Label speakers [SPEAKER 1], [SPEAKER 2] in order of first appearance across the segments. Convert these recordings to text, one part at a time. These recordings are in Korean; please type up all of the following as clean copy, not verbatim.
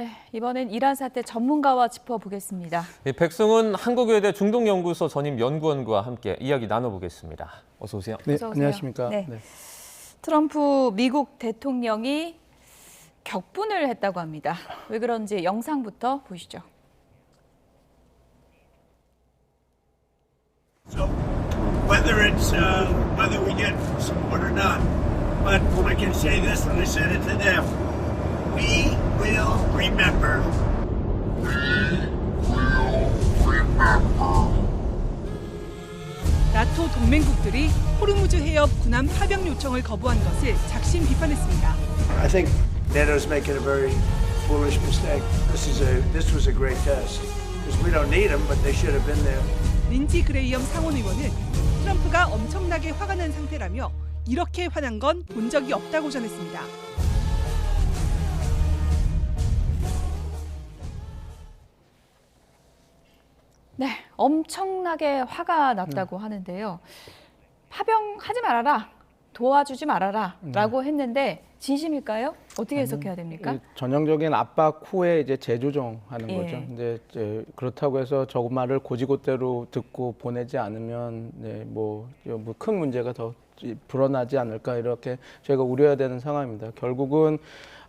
[SPEAKER 1] 네, 이번엔 이란 사태 전문가와 짚어보겠습니다.
[SPEAKER 2] 백승훈 한국외대 중동연구소 전임 연구원과 함께 이야기 나눠보겠습니다. 어서 오세요.
[SPEAKER 3] 네,
[SPEAKER 1] 어서 오세요.
[SPEAKER 3] 안녕하십니까.
[SPEAKER 1] 네.
[SPEAKER 3] 네.
[SPEAKER 1] 트럼프 미국 대통령이 격분을 했다고 합니다. 왜 그런지 영상부터 보시죠.
[SPEAKER 4] So whether we get support or not, but I can say this, and I said it to them, we will remember.
[SPEAKER 5] 나토 동맹국들이 호르무즈 해협 군함 파병 요청을 거부한 것을 작심 비판했습니다.
[SPEAKER 4] I think NATO's making a very foolish mistake. This was a great test because we don't need them, but they should have been there.
[SPEAKER 5] 린지 그레이엄 상원 의원은 트럼프가 엄청나게 화가 난 상태라며 이렇게 화난 건 본 적이 없다고 전했습니다.
[SPEAKER 1] 네, 엄청나게 화가 났다고 하는데요. 파병하지 말아라, 도와주지 말아라 라고 했는데 진심일까요? 어떻게 해석해야 됩니까?
[SPEAKER 3] 전형적인 압박 후에 이제 재조정하는
[SPEAKER 1] 예.
[SPEAKER 3] 거죠. 근데 이제 그렇다고 해서 저 말을 고지고대로 듣고 보내지 않으면 네, 뭐 큰 문제가 더 불어나지 않을까 이렇게 저희가 우려해야 되는 상황입니다. 결국은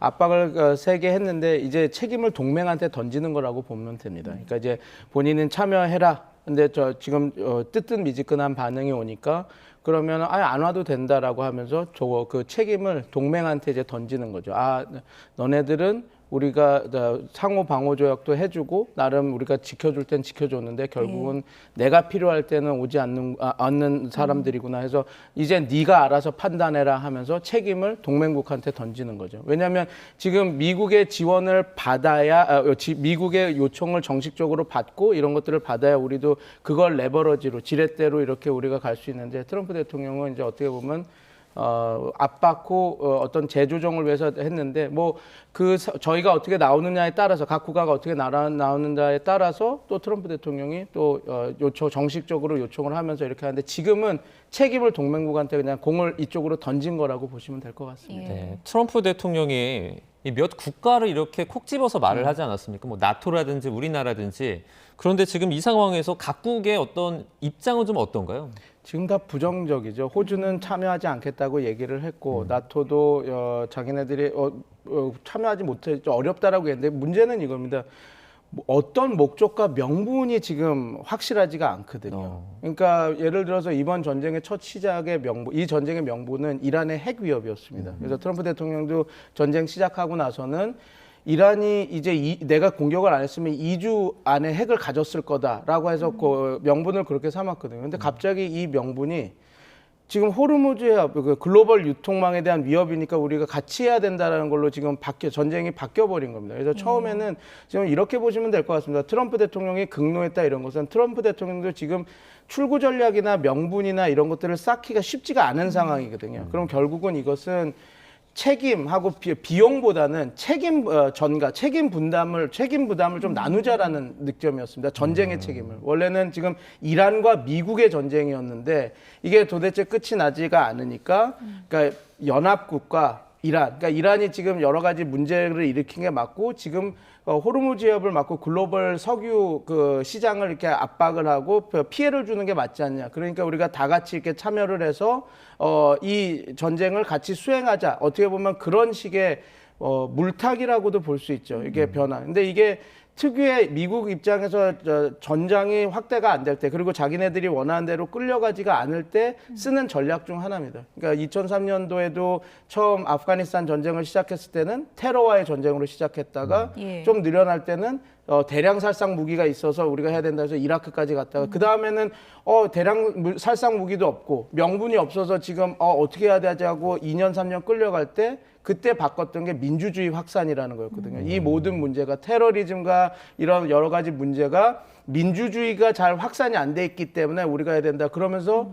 [SPEAKER 3] 압박을 세게 했는데 이제 책임을 동맹한테 던지는 거라고 보면 됩니다. 그러니까 이제 본인은 참여해라. 근데 지금 뜨뜻미지근한 반응이 오니까 그러면 아예 안 와도 된다라고 하면서 그 책임을 동맹한테 이제 던지는 거죠. 아, 너네들은 우리가 상호 방호 조약도 해주고 나름 우리가 지켜줄 땐 지켜줬는데 결국은 내가 필요할 때는 오지 않는 사람들이구나 해서 이제 네가 알아서 판단해라 하면서 책임을 동맹국한테 던지는 거죠. 왜냐하면 지금 미국의 지원을 받아야 미국의 요청을 정식적으로 받고 이런 것들을 받아야 우리도 그걸 레버러지로 지렛대로 이렇게 우리가 갈 수 있는데 트럼프 대통령은 이제 어떻게 보면 압박 후 어떤 재조정을 위해서 했는데 뭐 저희가 어떻게 나오느냐에 따라서 각 국가가 어떻게 나오느냐에 따라서 또 트럼프 대통령이 또 정식적으로 요청을 하면서 이렇게 하는데 지금은 책임을 동맹국한테 그냥 공을 이쪽으로 던진 거라고 보시면 될 것 같습니다.
[SPEAKER 2] 네, 트럼프 대통령이 몇 국가를 이렇게 콕 집어서 말을 하지 않았습니까? 뭐 나토라든지 우리나라든지. 그런데 지금 이 상황에서 각국의 어떤 입장은 좀 어떤가요?
[SPEAKER 3] 지금 다 부정적이죠. 호주는 참여하지 않겠다고 얘기를 했고 나토도 자기네들이 참여하지 못해 어렵다라고 했는데 문제는 이겁니다. 어떤 목적과 명분이 지금 확실하지가 않거든요. 그러니까 예를 들어서 이번 전쟁의 첫 시작의 이 전쟁의 명분은 이란의 핵 위협이었습니다. 그래서 트럼프 대통령도 전쟁 시작하고 나서는 이란이 이제 내가 공격을 안 했으면 2주 안에 핵을 가졌을 거다라고 해서 그 명분을 그렇게 삼았거든요. 근데 갑자기 이 명분이 지금 호르무즈의 그 글로벌 유통망에 대한 위협이니까 우리가 같이 해야 된다는 걸로 지금 전쟁이 바뀌어버린 겁니다. 그래서 처음에는 지금 이렇게 보시면 될 것 같습니다. 트럼프 대통령이 극노했다 이런 것은 트럼프 대통령도 지금 출구 전략이나 명분이나 이런 것들을 쌓기가 쉽지가 않은 상황이거든요. 그럼 결국은 이것은 책임하고 비용보다는 책임 부담을 좀 나누자라는 늑점이었습니다. 전쟁의 책임을. 원래는 지금 이란과 미국의 전쟁이었는데 이게 도대체 끝이 나지가 않으니까 그러니까 연합국과 이란, 그러니까 이란이 지금 여러 가지 문제를 일으킨 게 맞고 지금 호르무즈 해협을 막고 글로벌 석유 그 시장을 이렇게 압박을 하고 피해를 주는 게 맞지 않냐. 그러니까 우리가 다 같이 이렇게 참여를 해서 이 전쟁을 같이 수행하자. 어떻게 보면 그런 식의 물타기라고도 볼 수 있죠. 이게 변화. 근데 이게 특유의 미국 입장에서 전장이 확대가 안 될 때 그리고 자기네들이 원하는 대로 끌려가지가 않을 때 쓰는 전략 중 하나입니다. 그러니까 2003년도에도 처음 아프가니스탄 전쟁을 시작했을 때는 테러와의 전쟁으로 시작했다가 좀 늘어날 때는 대량 살상 무기가 있어서 우리가 해야 된다 해서 이라크까지 갔다가 그 다음에는 대량 살상 무기도 없고 명분이 없어서 지금 어떻게 해야 되지 하고 2년 3년 끌려갈 때 그때 바꿨던 게 민주주의 확산이라는 거였거든요. 이 모든 문제가 테러리즘과 이런 여러 가지 문제가 민주주의가 잘 확산이 안 돼 있기 때문에 우리가 해야 된다. 그러면서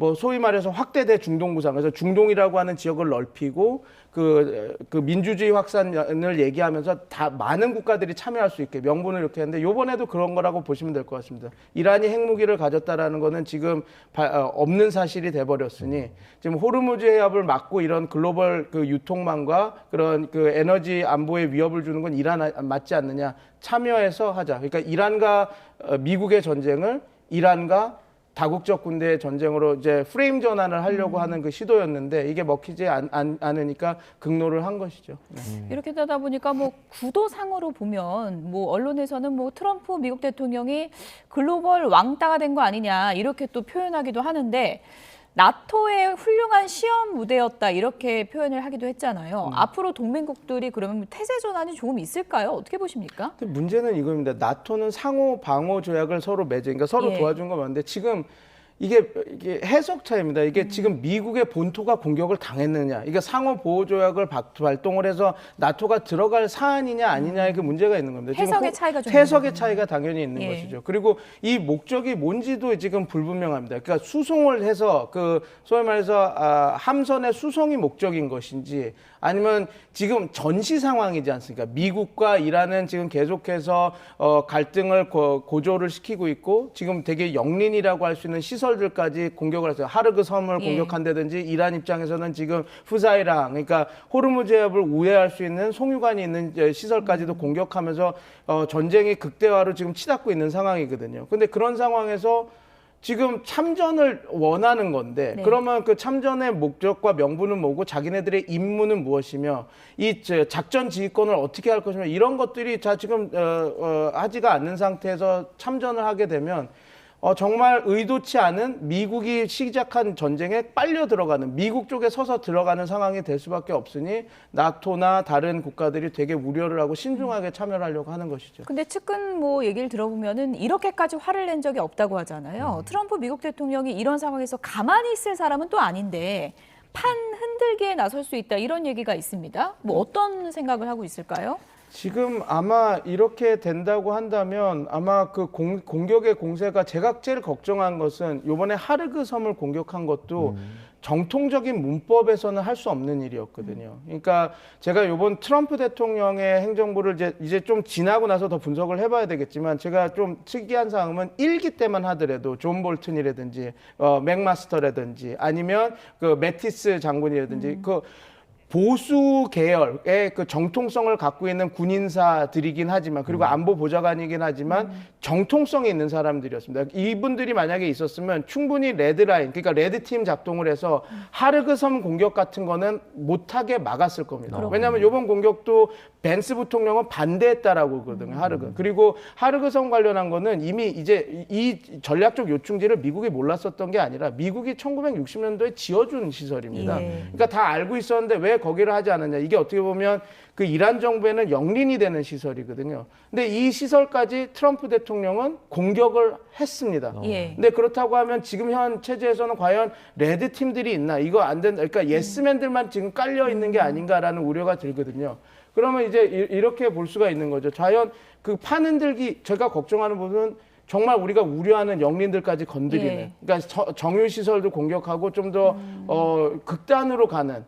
[SPEAKER 3] 뭐 소위 말해서 확대돼 중동 구상, 그래서 중동이라고 하는 지역을 넓히고 그 민주주의 확산을 얘기하면서 다 많은 국가들이 참여할 수 있게 명분을 이렇게 했는데 이번에도 그런 거라고 보시면 될 것 같습니다. 이란이 핵무기를 가졌다라는 거는 지금 없는 사실이 돼버렸으니 지금 호르무즈 해협을 막고 이런 글로벌 그 유통망과 그런 그 에너지 안보에 위협을 주는 건 이란 맞지 않느냐, 참여해서 하자. 그러니까 이란과 미국의 전쟁을 이란과 다국적 군대의 전쟁으로 이제 프레임 전환을 하려고 하는 그 시도였는데 이게 먹히지 않으니까 극노를 한 것이죠. 네.
[SPEAKER 1] 이렇게 되다 보니까 뭐 구도상으로 보면 뭐 언론에서는 뭐 트럼프 미국 대통령이 글로벌 왕따가 된 거 아니냐 이렇게 또 표현하기도 하는데 나토의 훌륭한 시험 무대였다 이렇게 표현을 하기도 했잖아요. 앞으로 동맹국들이 그러면 태세 전환이 조금 있을까요? 어떻게 보십니까?
[SPEAKER 3] 근데 문제는 이겁니다. 나토는 상호 방어 조약을 서로 맺으니까 그러니까 서로
[SPEAKER 1] 예.
[SPEAKER 3] 도와준 건 맞는데 지금 이게 해석 차이입니다. 이게 지금 미국의 본토가 공격을 당했느냐, 이게 상호 보호 조약을 발동을 해서 나토가 들어갈 사안이냐 아니냐의 그 문제가 있는 겁니다. 지금
[SPEAKER 1] 해석의 차이가 좀
[SPEAKER 3] 해석의 차이가 당연히 있는
[SPEAKER 1] 예.
[SPEAKER 3] 것이죠. 그리고 이 목적이 뭔지도 지금 불분명합니다. 그러니까 수송을 해서 그 소위 말해서 함선의 수송이 목적인 것인지 아니면 지금 전시 상황이지 않습니까? 미국과 이란은 지금 계속해서 갈등을 고조를 시키고 있고 지금 되게 영린이라고 할 수 있는 시설들까지 공격을 했어요. 하르그 섬을
[SPEAKER 1] 예.
[SPEAKER 3] 공격한다든지 이란 입장에서는 지금 후자이랑 그러니까 호르무즈 해협을 우회할 수 있는 송유관이 있는 시설까지도 공격하면서 전쟁이 극대화로 지금 치닫고 있는 상황이거든요. 근데 그런 상황에서 지금 참전을 원하는 건데
[SPEAKER 1] 네.
[SPEAKER 3] 그러면 그 참전의 목적과 명분은 뭐고 자기네들의 임무는 무엇이며 이 작전 지휘권을 어떻게 할 것이며 이런 것들이 지금 하지가 않는 상태에서 참전을 하게 되면 정말 의도치 않은 미국이 시작한 전쟁에 빨려 들어가는 미국 쪽에 서서 들어가는 상황이 될 수밖에 없으니 나토나 다른 국가들이 되게 우려를 하고 신중하게 참여를 하려고 하는 것이죠.
[SPEAKER 1] 근데 측근 뭐 얘기를 들어보면은 이렇게까지 화를 낸 적이 없다고 하잖아요. 트럼프 미국 대통령이 이런 상황에서 가만히 있을 사람은 또 아닌데 판 흔들기에 나설 수 있다 이런 얘기가 있습니다. 뭐 어떤 생각을 하고 있을까요?
[SPEAKER 3] 지금 아마 이렇게 된다고 한다면 아마 그 공격의 공세가 제가 제일 걱정한 것은 이번에 하르그 섬을 공격한 것도 정통적인 문법에서는 할 수 없는 일이었거든요. 그러니까 제가 이번 트럼프 대통령의 행정부를 이제 좀 지나고 나서 더 분석을 해봐야 되겠지만 제가 좀 특이한 상황은 1기 때만 하더라도 존 볼튼이라든지 맥마스터라든지 아니면 그 매티스 장군이라든지 그 보수 계열의 그 정통성을 갖고 있는 군인사들이긴 하지만 그리고 안보 보좌관이긴 하지만 정통성이 있는 사람들이었습니다. 이분들이 만약에 있었으면 충분히 레드라인, 그러니까 레드팀 작동을 해서 하르그 섬 공격 같은 거는 못하게 막았을 겁니다. 왜냐하면 이번 공격도 벤스 부통령은 반대했다라고 그러거든요. 하르그. 그리고 하르그 섬 관련한 거는 이미 이제 이 전략적 요충지를 미국이 몰랐었던 게 아니라 미국이 1960년도에 지어준 시설입니다.
[SPEAKER 1] 예.
[SPEAKER 3] 그러니까 다 알고 있었는데 왜 거기를 하지 않았냐. 이게 어떻게 보면 그 이란 정부에는 영린이 되는 시설이거든요. 근데 이 시설까지 트럼프 대통령은 공격을 했습니다.
[SPEAKER 1] 예.
[SPEAKER 3] 근데 그렇다고 하면 지금 현 체제에서는 과연 레드 팀들이 있나? 이거 안 된다. 그러니까 예스맨들만 지금 깔려 있는 게 아닌가라는 우려가 들거든요. 그러면 이제 이렇게 볼 수가 있는 거죠. 과연 그 판 흔들기 제가 걱정하는 부분은 정말 우리가 우려하는 영린들까지 건드리는,
[SPEAKER 1] 예.
[SPEAKER 3] 그러니까 정유 시설도 공격하고 좀 더 극단으로 가는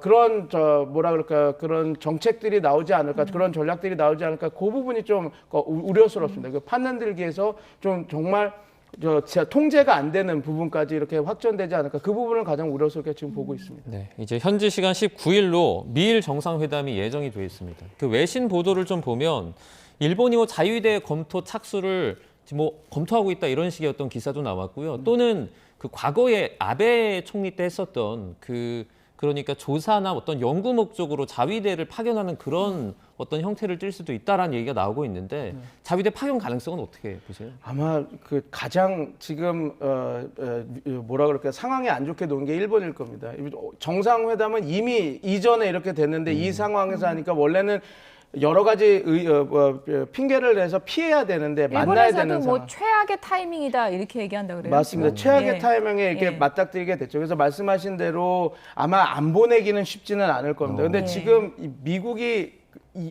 [SPEAKER 3] 그런 뭐라 그럴까 그런 정책들이 나오지 않을까, 그런 전략들이 나오지 않을까, 그 부분이 좀 우려스럽습니다. 그 판단들기에서 좀 정말 진짜 통제가 안 되는 부분까지 이렇게 확전되지 않을까, 그 부분을 가장 우려스럽게 지금 보고 있습니다.
[SPEAKER 2] 네, 이제 현지 시간 19일로 미일 정상회담이 예정이 돼 있습니다. 그 외신 보도를 좀 보면 일본이 뭐 자유대 검토 착수를 뭐 검토하고 있다 이런 식의 어떤 기사도 나왔고요. 또는 그 과거에 아베 총리 때 했었던 그러니까 조사나 어떤 연구 목적으로 자위대를 파견하는 그런 어떤 형태를 띌 수도 있다라는 얘기가 나오고 있는데 자위대 파견 가능성은 어떻게 보세요?
[SPEAKER 3] 아마 그 가장 지금 뭐라 그럴까 상황이 안 좋게 놓은 게 일본일 겁니다. 정상회담은 이미 이전에 이렇게 됐는데 이 상황에서 하니까 원래는 여러 가지 핑계를 내서 피해야 되는데 만나야 되는
[SPEAKER 1] 일본에서도 뭐
[SPEAKER 3] 상황.
[SPEAKER 1] 최악의 타이밍이다 이렇게 얘기한다 그래요.
[SPEAKER 3] 맞습니다. 최악의
[SPEAKER 1] 예.
[SPEAKER 3] 타이밍에 이렇게
[SPEAKER 1] 예.
[SPEAKER 3] 맞닥뜨리게 됐죠. 그래서 말씀하신 대로 아마 안 보내기는 쉽지는 않을 겁니다. 근데
[SPEAKER 1] 예.
[SPEAKER 3] 지금 미국이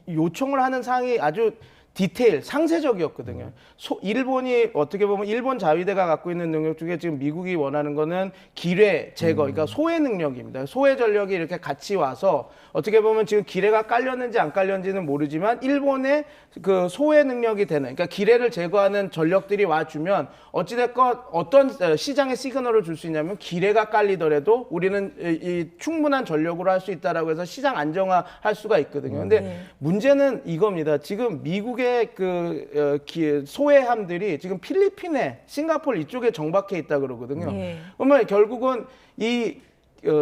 [SPEAKER 3] 요청을 하는 사항이 아주 디테일, 상세적이었거든요. 일본이 어떻게 보면 일본 자위대가 갖고 있는 능력 중에 지금 미국이 원하는 거는 기뢰 제거, 그러니까 소해 능력입니다. 소해 전력이 이렇게 같이 와서 어떻게 보면 지금 기뢰가 깔렸는지 안 깔렸는지는 모르지만 일본의 그 소해 능력이 되는, 그러니까 기뢰를 제거하는 전력들이 와주면 어찌됐건 어떤 시장에 시그널을 줄 수 있냐면 기뢰가 깔리더라도 우리는 이 충분한 전력으로 할 수 있다라고 해서 시장 안정화할 수가 있거든요. 근데 문제는 이겁니다. 지금 미국의 소해함들이 지금 필리핀에, 싱가포르 이쪽에 정박해 있다 그러거든요. 그러면 결국은 이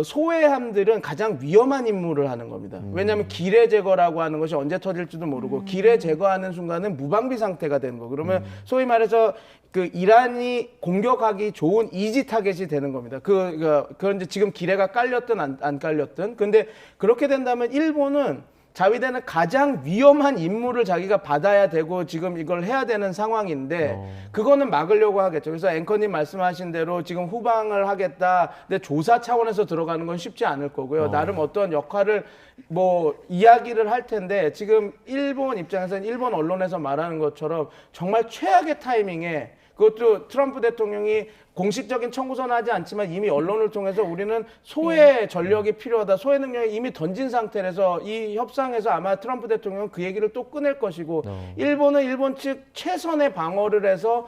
[SPEAKER 3] 소해함들은 가장 위험한 임무를 하는 겁니다. 왜냐하면 기뢰 제거라고 하는 것이 언제 터질지도 모르고 기뢰 제거하는 순간은 무방비 상태가 되는 거. 그러면 소위 말해서 그 이란이 공격하기 좋은 이지 타겟이 되는 겁니다. 그건 이제 지금 기뢰가 깔렸든 안 깔렸든. 근데 그렇게 된다면 일본은 자위대는 가장 위험한 임무를 자기가 받아야 되고 지금 이걸 해야 되는 상황인데 그거는 막으려고 하겠죠. 그래서 앵커님 말씀하신 대로 지금 후방을 하겠다. 근데 조사 차원에서 들어가는 건 쉽지 않을 거고요. 나름 어떤 역할을 뭐 이야기를 할 텐데 지금 일본 입장에서는 일본 언론에서 말하는 것처럼 정말 최악의 타이밍에 그것도 트럼프 대통령이 공식적인 청구서는 하지 않지만 이미 언론을 통해서 우리는 소해 전력이 필요하다, 소해 능력이 이미 던진 상태라서 이 협상에서 아마 트럼프 대통령은 그 얘기를 또 꺼낼 것이고 일본은 일본 측 최선의 방어를 해서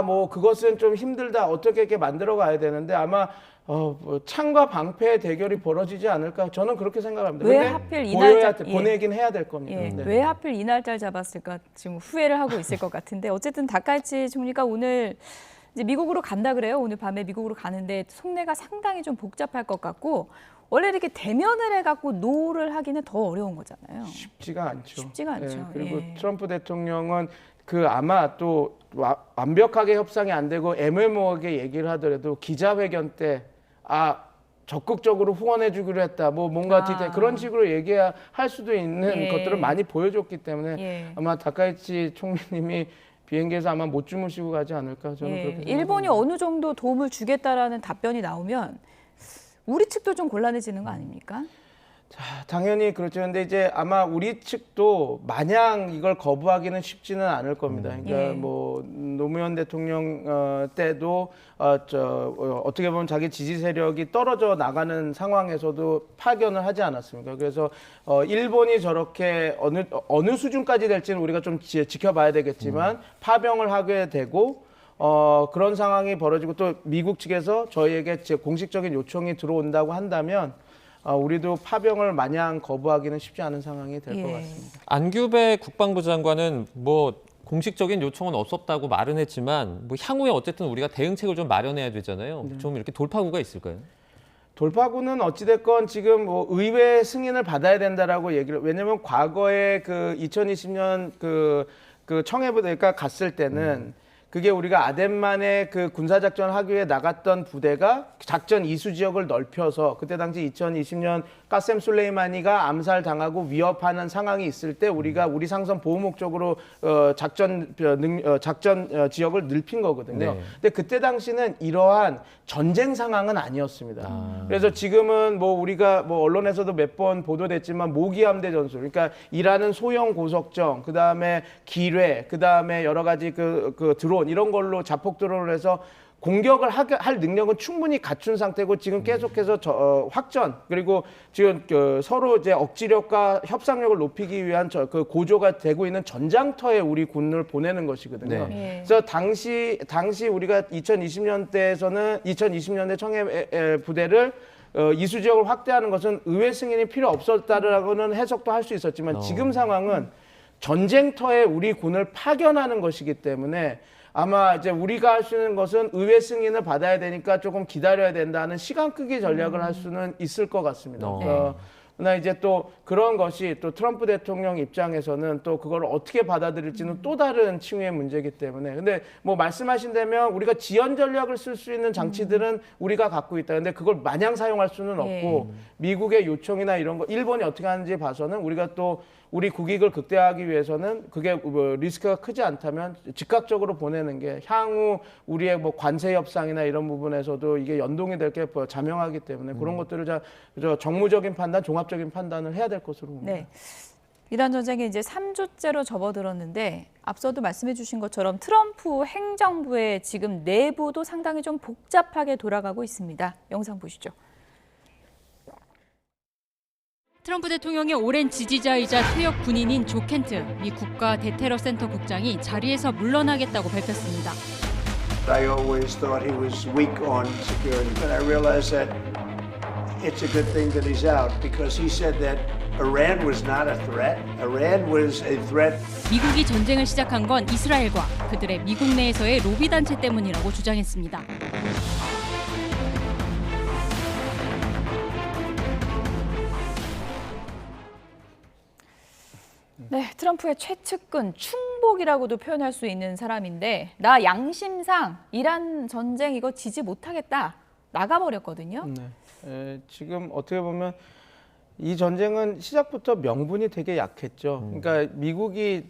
[SPEAKER 3] 뭐 그것은 좀 힘들다, 어떻게 이렇게 만들어 가야 되는데 아마 뭐 창과 방패의 대결이 벌어지지 않을까 저는 그렇게 생각합니다.
[SPEAKER 1] 왜
[SPEAKER 3] 근데
[SPEAKER 1] 하필 이 날짜
[SPEAKER 3] 보내긴 해야 될 겁니다.
[SPEAKER 1] 예,
[SPEAKER 3] 네.
[SPEAKER 1] 왜 하필 이 날짜를 잡았을까 지금 후회를 하고 있을 것 같은데 어쨌든 다카이치 총리가 오늘 이제 미국으로 간다 그래요. 오늘 밤에 미국으로 가는데 속내가 상당히 좀 복잡할 것 같고 원래 이렇게 대면을 해갖고 노를 하기는 더 어려운 거잖아요.
[SPEAKER 3] 쉽지가 않죠.
[SPEAKER 1] 쉽지가 않죠.
[SPEAKER 3] 예, 그리고
[SPEAKER 1] 예.
[SPEAKER 3] 트럼프 대통령은 아마 또 완벽하게 협상이 안 되고 애매모호하게 얘기를 하더라도 기자회견 때 적극적으로 후원해주기로 했다. 뭐 뭔가 디테일 그런 식으로 얘기할 수도 있는 것들을 많이 보여줬기 때문에 아마 다카이치 총리님이 비행기에서 아마 못 주무시고 가지 않을까 저는 그렇게 생각합니다.
[SPEAKER 1] 일본이 어느 정도 도움을 주겠다라는 답변이 나오면 우리 측도 좀 곤란해지는 거 아닙니까?
[SPEAKER 3] 자, 당연히 그렇죠. 근데 이제 아마 우리 측도 마냥 이걸 거부하기는 쉽지는 않을 겁니다. 그러니까 뭐 노무현 대통령 때도 어떻게 보면 자기 지지 세력이 떨어져 나가는 상황에서도 파견을 하지 않았습니까? 그래서 일본이 저렇게 어느 수준까지 될지는 우리가 좀 지켜봐야 되겠지만 파병을 하게 되고 그런 상황이 벌어지고 또 미국 측에서 저희에게 공식적인 요청이 들어온다고 한다면 우리도 파병을 마냥 거부하기는 쉽지 않은 상황이 될 것 같습니다.
[SPEAKER 2] 안규배 국방부 장관은 뭐 공식적인 요청은 없었다고 말은 했지만 뭐 향후에 어쨌든 우리가 대응책을 좀 마련해야 되잖아요. 좀 이렇게 돌파구가 있을까요?
[SPEAKER 3] 돌파구는 어찌됐건 지금 뭐 의회 승인을 받아야 된다라고 얘기를, 왜냐면 과거에 그 2020년 그 청해부대가 갔을 때는 그게 우리가 아덴만에 그 군사작전을 하기 위해 나갔던 부대가 작전 이수 지역을 넓혀서 그때 당시 2020년 까셈 술레이마니가 암살당하고 위협하는 상황이 있을 때 우리가 우리 상선 보호 목적으로 작전 지역을 넓힌 거거든요.
[SPEAKER 2] 네.
[SPEAKER 3] 근데 그때 당시는 이러한 전쟁 상황은 아니었습니다. 그래서 지금은 뭐 우리가 뭐 언론에서도 몇 번 보도됐지만 모기함대 전술, 그러니까 이라는 소형 고속정, 그 다음에 기뢰, 그 다음에 여러 가지 그 드론 이런 걸로 자폭 드론을 해서 공격을 할 능력은 충분히 갖춘 상태고 지금 계속해서 확전 그리고 지금 서로 이제 억지력과 협상력을 높이기 위한 그 고조가 되고 있는 전장터에 우리 군을 보내는 것이거든요.
[SPEAKER 1] 네.
[SPEAKER 3] 그래서 당시 우리가 2020년대 청해 부대를 이수 지역을 확대하는 것은 의회 승인이 필요 없었다라고는 해석도 할 수 있었지만 지금 상황은 전쟁터에 우리 군을 파견하는 것이기 때문에 아마 이제 우리가 할 수 있는 것은 의회 승인을 받아야 되니까 조금 기다려야 된다는 시간 끄기 전략을 할 수는 있을 것 같습니다. 그러나 이제 또 그런 것이 또 트럼프 대통령 입장에서는 또 그걸 어떻게 받아들일지는 또 다른 층위의 문제이기 때문에 근데 뭐 말씀하신다면 우리가 지연 전략을 쓸 수 있는 장치들은 우리가 갖고 있다. 근데 그걸 마냥 사용할 수는 없고 미국의 요청이나 이런 거 일본이 어떻게 하는지 봐서는 우리가 또 우리 국익을 극대화하기 위해서는 그게 뭐 리스크가 크지 않다면 즉각적으로 보내는 게 향후 우리의 뭐 관세 협상이나 이런 부분에서도 이게 연동이 될 게 자명하기 때문에 그런 것들을 정무적인 판단, 종합적인 판단을 해야 될 것으로 봅니다.
[SPEAKER 1] 네. 이란 전쟁이 이제 3주째로 접어들었는데 앞서도 말씀해 주신 것처럼 트럼프 행정부의 지금 내부도 상당히 좀 복잡하게 돌아가고 있습니다. 영상 보시죠.
[SPEAKER 6] 트럼프 대통령의 오랜 지지자이자 퇴역 군인인 조 켄트 미 국가 대테러 센터 국장이 자리에서 물러나겠다고 밝혔습니다.
[SPEAKER 4] I always thought he was weak on security, but I realized that it's a good thing that he's out because he said that Iran was not a threat. Iran was a threat.
[SPEAKER 6] 미국이 전쟁을 시작한 건 이스라엘과 그들의 미국 내에서의 로비 단체 때문이라고 주장했습니다.
[SPEAKER 1] 네, 트럼프의 최측근 충복이라고도 표현할 수 있는 사람인데 나 양심상 이란 전쟁 이거 지지 못하겠다 나가버렸거든요.
[SPEAKER 3] 네. 지금 어떻게 보면 이 전쟁은 시작부터 명분이 되게 약했죠. 그러니까 미국이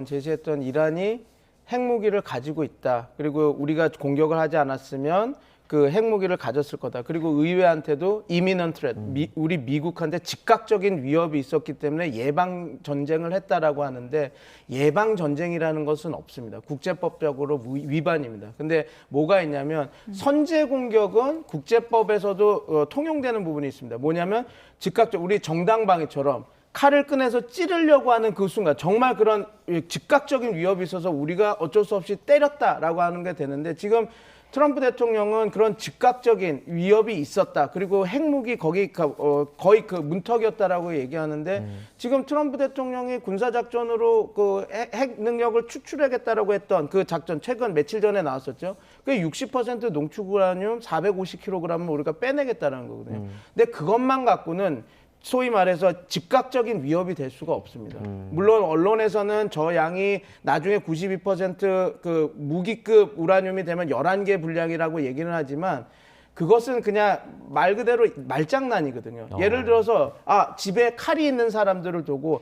[SPEAKER 3] 제시했던 이란이 핵무기를 가지고 있다. 그리고 우리가 공격을 하지 않았으면 그 핵무기를 가졌을 거다. 그리고 의회한테도 imminent threat, 우리 미국한테 즉각적인 위협이 있었기 때문에 예방 전쟁을 했다라고 하는데 예방 전쟁이라는 것은 없습니다. 국제법적으로 위반입니다. 근데 뭐가 있냐면 선제 공격은 국제법에서도 통용되는 부분이 있습니다. 뭐냐면 즉각적 우리 정당 방위처럼 칼을 꺼내서 찌르려고 하는 그 순간 정말 그런 즉각적인 위협이 있어서 우리가 어쩔 수 없이 때렸다라고 하는 게 되는데 지금 트럼프 대통령은 그런 즉각적인 위협이 있었다. 그리고 핵무기 거의 그 문턱이었다라고 얘기하는데 지금 트럼프 대통령이 군사작전으로 그 핵 능력을 추출하겠다라고 했던 그 작전 최근 며칠 전에 나왔었죠. 그게 60% 농축 우라늄 450kg을 우리가 빼내겠다는 거거든요. 근데 그것만 갖고는 소위 말해서 즉각적인 위협이 될 수가 없습니다. 물론 언론에서는 저 양이 나중에 92%그 무기급 우라늄이 되면 11개 분량이라고 얘기는 하지만 그것은 그냥 말 그대로 말장난이거든요. 예를 들어서 집에 칼이 있는 사람들을 두고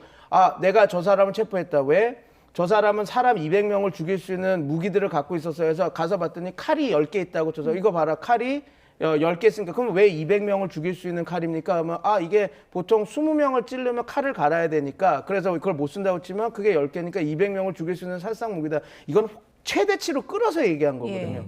[SPEAKER 3] 내가 저 사람을 체포했다. 왜? 저 사람은 사람 200명을 죽일 수 있는 무기들을 갖고 있었어요. 해서 가서 봤더니 칼이 10개 있다고 쳐서 이거 봐라. 칼이 10개 있으니까 그럼 왜 200명을 죽일 수 있는 칼입니까? 하면 이게 보통 20명을 찌르면 칼을 갈아야 되니까 그래서 그걸 못 쓴다고 치면 그게 10개니까 200명을 죽일 수 있는 살상 무기다. 이건 최대치로 끌어서 얘기한 거거든요.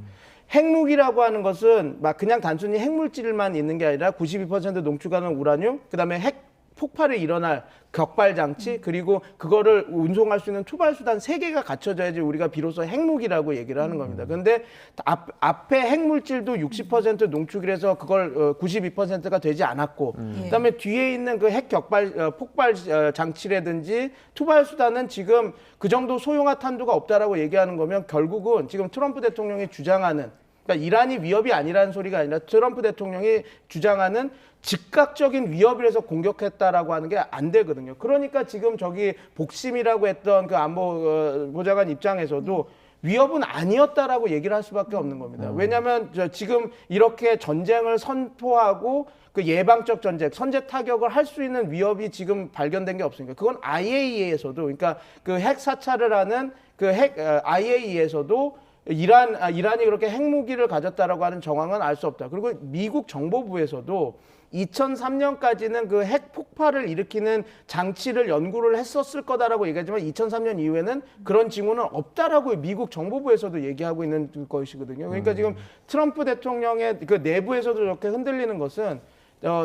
[SPEAKER 3] 핵무기라고 하는 것은 막 그냥 단순히 핵물질만 있는 게 아니라 92% 농축하는 우라늄, 그다음에 핵 폭발이 일어날 격발 장치 그리고 그거를 운송할 수 있는 투발 수단 3개가 갖춰져야지 우리가 비로소 핵무기라고 얘기를 하는 겁니다. 그런데 앞에 핵물질도 60% 농축이라서 그걸 92%가 되지 않았고 그다음에 뒤에 있는 그 핵 격발 폭발 장치라든지 투발 수단은 지금 그 정도 소형화 탄두가 없다라고 얘기하는 거면 결국은 지금 트럼프 대통령이 주장하는 그러니까 이란이 위협이 아니라는 소리가 아니라 트럼프 대통령이 주장하는 즉각적인 위협을 해서 공격했다라고 하는 게 안 되거든요. 그러니까 지금 저기 복심이라고 했던 그 안보 보좌관 입장에서도 위협은 아니었다라고 얘기를 할 수밖에 없는 겁니다. 왜냐하면 지금 이렇게 전쟁을 선포하고 그 예방적 전쟁, 선제 타격을 할 수 있는 위협이 지금 발견된 게 없으니까 그건 IAEA에서도 그러니까 그 핵 사찰을 하는 그 핵 IAEA에서도 이란이 그렇게 핵무기를 가졌다라고 하는 정황은 알 수 없다. 그리고 미국 정보부에서도 2003년까지는 그 핵 폭발을 일으키는 장치를 연구를 했었을 거다라고 얘기하지만 2003년 이후에는 그런 징후는 없다라고 미국 정보부에서도 얘기하고 있는 것이거든요. 그러니까 지금 트럼프 대통령의 그 내부에서도 이렇게 흔들리는 것은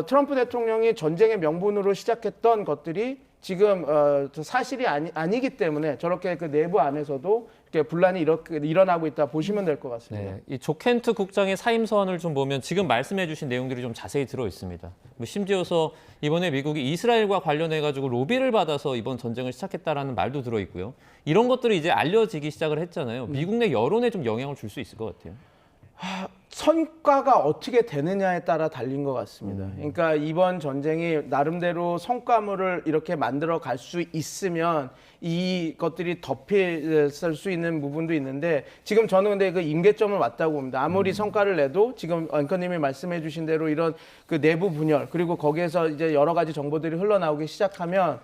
[SPEAKER 3] 트럼프 대통령이 전쟁의 명분으로 시작했던 것들이 지금 사실이 아니기 때문에 저렇게 그 내부 안에서도 이렇게 분란이 이렇게 일어나고 있다 보시면 될 것 같습니다.
[SPEAKER 2] 네, 이 조 켄트 국장의 사임 서한을 좀 보면 지금 말씀해주신 내용들이 좀 자세히 들어 있습니다. 심지어서 이번에 미국이 이스라엘과 관련해 가지고 로비를 받아서 이번 전쟁을 시작했다라는 말도 들어 있고요. 이런 것들이 이제 알려지기 시작을 했잖아요. 미국 내 여론에 좀 영향을 줄 수 있을 것 같아요.
[SPEAKER 3] 성과가 어떻게 되느냐에 따라 달린 것 같습니다. 그러니까 이번 전쟁이 나름대로 성과물을 이렇게 만들어 갈 수 있으면 이것들이 덮일 수 있는 부분도 있는데 지금 저는 근데 그 임계점을 왔다고 봅니다. 아무리 성과를 내도 지금 앵커님이 말씀해 주신 대로 이런 그 내부 분열 그리고 거기에서 이제 여러 가지 정보들이 흘러나오기 시작하면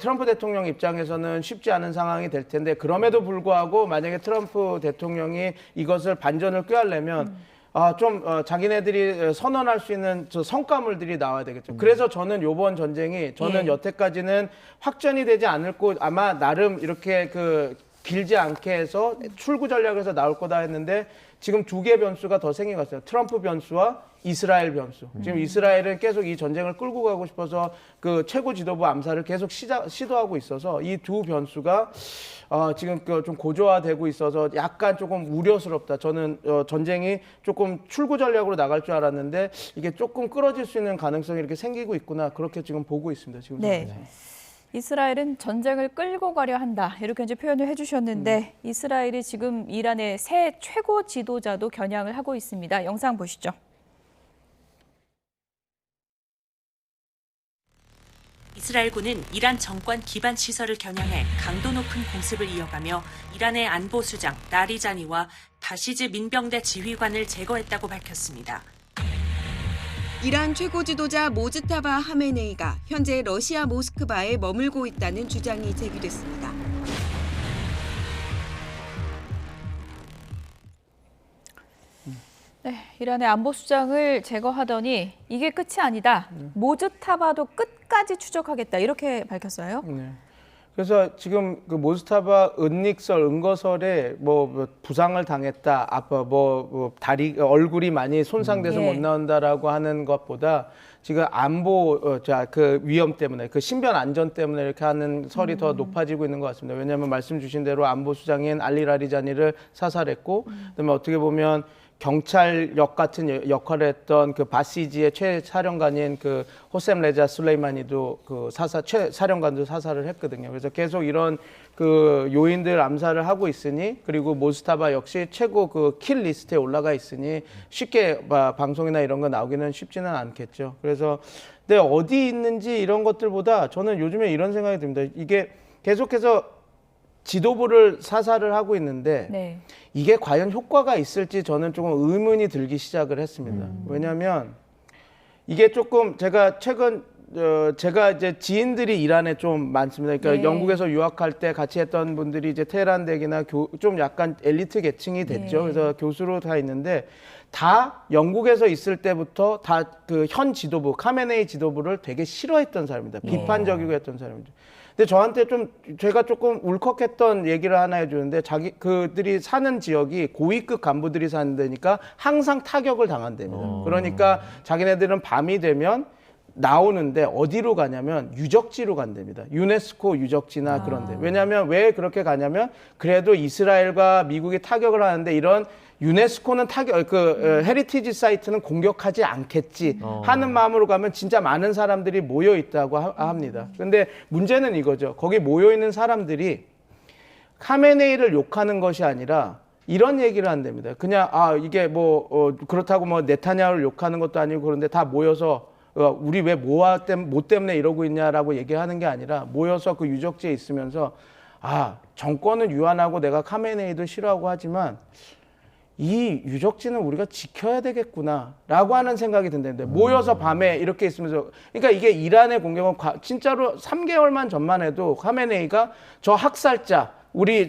[SPEAKER 3] 트럼프 대통령 입장에서는 쉽지 않은 상황이 될 텐데 그럼에도 불구하고 만약에 트럼프 대통령이 이것을 반전을 꾀하려면 자기네들이 선언할 수 있는 저 성과물들이 나와야 되겠죠. 그래서 저는 이번 전쟁이 저는 여태까지는 확전이 되지 않을 거 아마 나름 이렇게 그 길지 않게 해서 출구 전략을 해서 나올 거다 했는데 지금 두 개의 변수가 더 생긴 것 같아요. 트럼프 변수와 이스라엘 변수. 지금 이스라엘은 계속 이 전쟁을 끌고 가고 싶어서 그 최고 지도부 암살을 계속 시도하고 있어서 이 두 변수가 지금 좀 고조화되고 있어서 약간 조금 우려스럽다. 저는 전쟁이 조금 출구 전략으로 나갈 줄 알았는데 이게 조금 끌어질 수 있는 가능성이 이렇게 생기고 있구나. 그렇게 지금 보고 있습니다. 지금
[SPEAKER 1] 네. 이스라엘은 전쟁을 끌고 가려 한다. 이렇게 이제 표현을 해주셨는데 이스라엘이 지금 이란의 새 최고 지도자도 겨냥을 하고 있습니다. 영상 보시죠.
[SPEAKER 7] 이스라엘군은 이란 정권 기반 시설을 겨냥해 강도 높은 공습을 이어가며 이란의 안보 수장 나리자니와 바시즈 민병대 지휘관을 제거했다고 밝혔습니다.
[SPEAKER 8] 이란 최고 지도자 모즈타바 하메네이가 현재 러시아 모스크바에 머물고 있다는 주장이 제기됐습니다.
[SPEAKER 1] 네, 이란의 안보수장을 제거하더니 이게 끝이 아니다. 모즈타바도 끝까지 추적하겠다. 이렇게 밝혔어요.
[SPEAKER 3] 네. 그래서 지금 그 모스타바 은거설에 뭐 부상을 당했다, 아파 다리 얼굴이 많이 손상돼서 못 나온다라고 하는 것보다 지금 안보 그 위험 때문에 그 신변 안전 때문에 이렇게 하는 설이 더 높아지고 있는 것 같습니다. 왜냐하면 말씀 주신 대로 안보 수장인 알리 라리자니를 사살했고, 그다음에 어떻게 보면 경찰역 같은 역할을 했던 그 바시지의 최사령관인 그 호셈 레자 술레이마니도 그 최사령관도 사살을 했거든요. 그래서 계속 이런 그 요인들 암살을 하고 있으니, 그리고 모스타바 역시 최고 그 킬 리스트에 올라가 있으니 쉽게 방송이나 이런 거 나오기는 쉽지는 않겠죠. 그래서 근데 어디 있는지 이런 것들보다 저는 요즘에 이런 생각이 듭니다. 이게 계속해서 지도부를 사살을 하고 있는데 이게 과연 효과가 있을지 저는 조금 의문이 들기 시작을 했습니다. 왜냐하면 이게 조금 제가 이제 지인들이 이란에 좀 많습니다. 그러니까 영국에서 유학할 때 같이 했던 분들이 이제 테헤란 대기나 좀 약간 엘리트 계층이 됐죠. 그래서 교수로 다 있는데 다 영국에서 있을 때부터 다 그 현 지도부 카메네이 지도부를 되게 싫어했던 사람입니다. 비판적이고 했던 사람이죠. 근데 저한테 제가 조금 울컥했던 얘기를 하나 해주는데 그들이 사는 지역이 고위급 간부들이 사는 데니까 항상 타격을 당한답니다. 그러니까 자기네들은 밤이 되면 나오는데 어디로 가냐면 유적지로 간답니다. 유네스코 유적지나 그런데. 왜냐하면 왜 그렇게 가냐면 그래도 이스라엘과 미국이 타격을 하는데 이런 유네스코는 헤리티지 사이트는 공격하지 않겠지 하는 마음으로 가면 진짜 많은 사람들이 모여 있다고 합니다. 근데 문제는 이거죠. 거기 모여 있는 사람들이 카메네이를 욕하는 것이 아니라 이런 얘기를 한답니다. 그냥 이게 그렇다고 네타냐후를 욕하는 것도 아니고 그런데 다 모여서 우리 왜 뭐 때문에 이러고 있냐라고 얘기하는 게 아니라 모여서 그 유적지에 있으면서 정권은 유한하고 내가 카메네이도 싫어하고 하지만 이 유적지는 우리가 지켜야 되겠구나라고 하는 생각이 든다는데 모여서 밤에 이렇게 있으면서 그러니까 이게 이란의 공격은 진짜로 3개월만 전만 해도 카메네이가 저 학살자 우리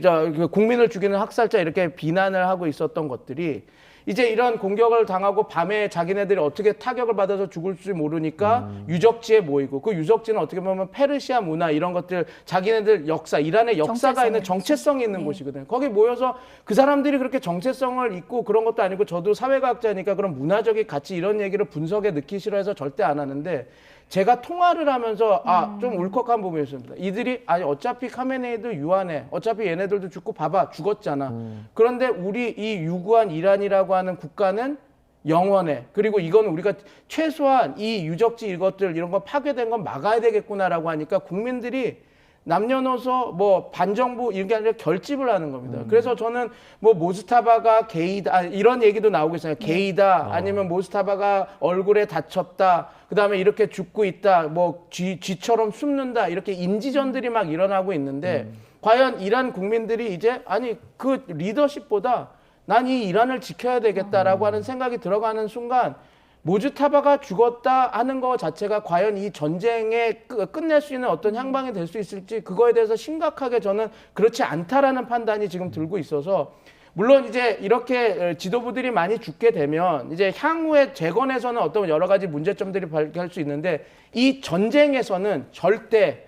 [SPEAKER 3] 국민을 죽이는 학살자 이렇게 비난을 하고 있었던 것들이 이제 이런 공격을 당하고 밤에 자기네들이 어떻게 타격을 받아서 죽을지 모르니까 유적지에 모이고 그 유적지는 어떻게 보면 페르시아 문화 이런 것들 자기네들 역사 이란의 역사가 있는 정체성이 있는 곳이거든요. 거기 모여서 그 사람들이 그렇게 정체성을 잊고 그런 것도 아니고 저도 사회과학자니까 그런 문화적인 가치 이런 얘기를 분석에 넣기 싫어해서 절대 안 하는데 제가 통화를 하면서 좀 울컥한 부분이 있습니다. 이들이 어차피 카메네이도 유한해. 어차피 얘네들도 죽고 봐봐 죽었잖아. 그런데 우리 이 유구한 이란이라고 하는 국가는 영원해. 그리고 이건 우리가 최소한 이 유적지 이것들 이런 거 파괴된 건 막아야 되겠구나라고 하니까 국민들이 남녀노소 반정부 이런 게 아니라 결집을 하는 겁니다. 그래서 저는 모스타바가 게이다 이런 얘기도 나오고 있어요. 게이다 아니면 모스타바가 얼굴에 다쳤다. 그다음에 이렇게 죽고 있다. 쥐처럼 숨는다. 이렇게 인지전들이 막 일어나고 있는데 과연 이란 국민들이 이제 그 리더십보다 난 이 이란을 지켜야 되겠다라고 하는 생각이 들어가는 순간 모즈타바가 죽었다 하는 것 자체가 과연 이 전쟁에 끝낼 수 있는 어떤 향방이 될 수 있을지 그거에 대해서 심각하게 저는 그렇지 않다라는 판단이 지금 들고 있어서 물론 이제 이렇게 지도부들이 많이 죽게 되면 이제 향후에 재건에서는 어떤 여러 가지 문제점들이 발견할 수 있는데 이 전쟁에서는 절대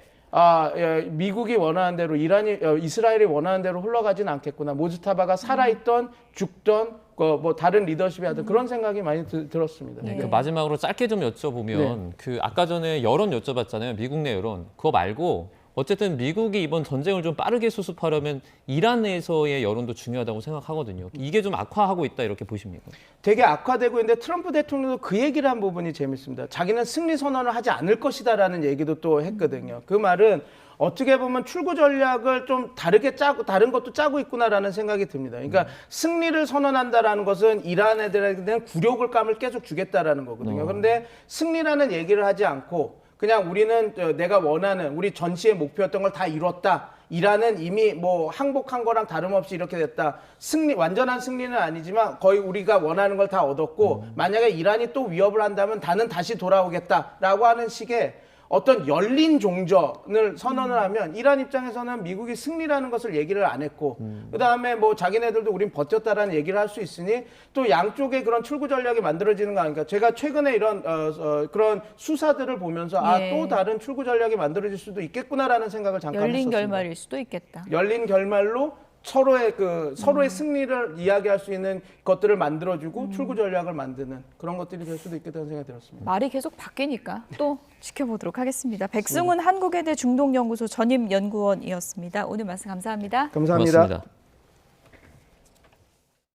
[SPEAKER 3] 미국이 원하는 대로 이스라엘이 원하는 대로 흘러가지는 않겠구나. 모즈타바가 살아있던 죽던 뭐 다른 리더십이 하든 그런 생각이 많이 들었습니다.
[SPEAKER 2] 네, 그 마지막으로 짧게 좀 여쭤보면 그 아까 전에 여론 여쭤봤잖아요. 미국 내 여론. 그거 말고 어쨌든 미국이 이번 전쟁을 좀 빠르게 수습하려면 이란 내에서의 여론도 중요하다고 생각하거든요. 이게 좀 악화하고 있다 이렇게 보십니까?
[SPEAKER 3] 되게 악화되고 있는데 트럼프 대통령도 그 얘기를 한 부분이 재밌습니다. 자기는 승리 선언을 하지 않을 것이다라는 얘기도 또 했거든요. 그 말은 어떻게 보면 출구 전략을 좀 다르게 짜고 다른 것도 짜고 있구나라는 생각이 듭니다. 그러니까 승리를 선언한다라는 것은 이란에 대한 굴욕을 감을 계속 주겠다라는 거거든요. 그런데 승리라는 얘기를 하지 않고 그냥 우리는 내가 원하는 우리 전시의 목표였던 걸 다 이뤘다. 이란은 이미 뭐 항복한 거랑 다름없이 이렇게 됐다. 완전한 승리는 아니지만 거의 우리가 원하는 걸 다 얻었고 만약에 이란이 또 위협을 한다면 나는 다시 돌아오겠다라고 하는 식의 어떤 열린 종전을 선언을 하면 이란 입장에서는 미국이 승리라는 것을 얘기를 안 했고 그다음에 뭐 자기네들도 우린 버텼다라는 얘기를 할 수 있으니 또 양쪽의 그런 출구 전략이 만들어지는 거 아닙니까? 제가 최근에 이런 그런 수사들을 보면서 또 다른 출구 전략이 만들어질 수도 있겠구나라는 생각을 잠깐
[SPEAKER 1] 열린
[SPEAKER 3] 했었습니다.
[SPEAKER 1] 결말일 수도 있겠다.
[SPEAKER 3] 열린 결말로 서로의 승리를 이야기할 수 있는 것들을 만들어주고 출구 전략을 만드는 그런 것들이 될 수도 있겠다는 생각이 들었습니다.
[SPEAKER 1] 말이 계속 바뀌니까 또 지켜보도록 하겠습니다. 백승훈 한국외대 중동연구소 전임 연구원이었습니다. 오늘 말씀 감사합니다.
[SPEAKER 3] 감사합니다.
[SPEAKER 2] 고맙습니다.